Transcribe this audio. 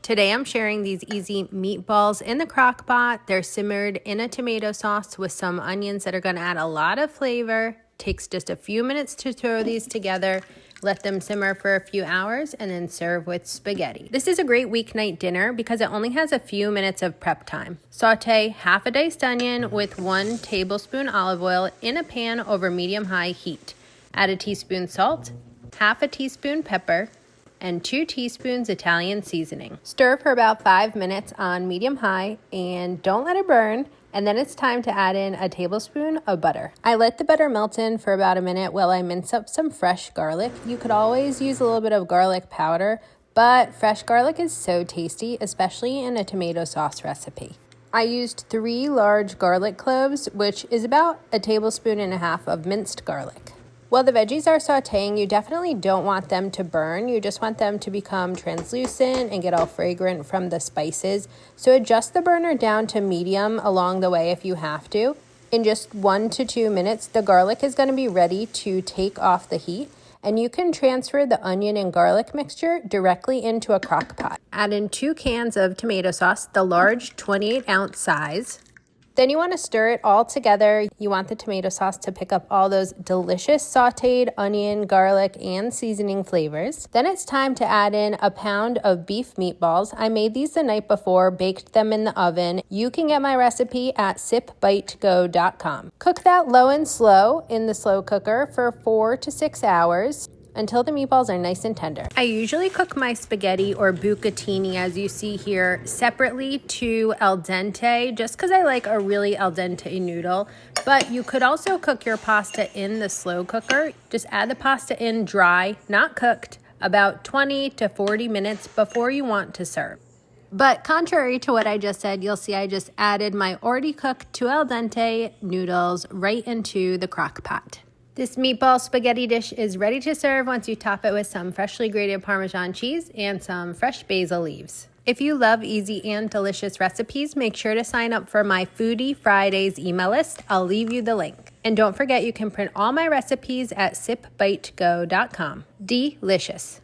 Today I'm sharing these easy meatballs in the crock pot. They're simmered in a tomato sauce with some onions that are going to add a lot of flavor. Takes just a few minutes to throw these together. Let them simmer for a few hours and then serve with spaghetti. This is a great weeknight dinner because it only has a few minutes of prep time. Sauté half a diced onion with 1 tablespoon olive oil in a pan over medium-high heat. Add a teaspoon salt, half a teaspoon pepper, and 2 teaspoons Italian seasoning. Stir for about 5 minutes on medium-high and don't let it burn. And then it's time to add in a tablespoon of butter. I let the butter melt in for about a minute while I mince up some fresh garlic. You could always use a little bit of garlic powder, but fresh garlic is so tasty, especially in a tomato sauce recipe. I used 3 large garlic cloves, which is about a tablespoon and a half of minced garlic. While the veggies are sautéing, you definitely don't want them to burn. You just want them to become translucent and get all fragrant from the spices. So adjust the burner down to medium along the way if you have to. In just 1 to 2 minutes, the garlic is going to be ready to take off the heat, and you can transfer the onion and garlic mixture directly into a crock pot. Add in 2 cans of tomato sauce, the large 28-ounce size. Then you want to stir it all together. You want the tomato sauce to pick up all those delicious sautéed onion, garlic, and seasoning flavors. Then it's time to add in a pound of beef meatballs. I made these the night before, baked them in the oven. You can get my recipe at sipbytego.com. Cook that low and slow in the slow cooker for 4 to 6 hours. Until the meatballs are nice and tender. I usually cook my spaghetti or bucatini, as you see here, separately to al dente, just because I like a really al dente noodle. But you could also cook your pasta in the slow cooker. Just add the pasta in dry, not cooked, about 20 to 40 minutes before you want to serve. But contrary to what I just said, you'll see I just added my already cooked to al dente noodles right into the crock pot. This meatball spaghetti dish is ready to serve once you top it with some freshly grated Parmesan cheese and some fresh basil leaves. If you love easy and delicious recipes, make sure to sign up for my Foodie Fridays email list. I'll leave you the link. And don't forget you can print all my recipes at sipbytego.com. Delicious.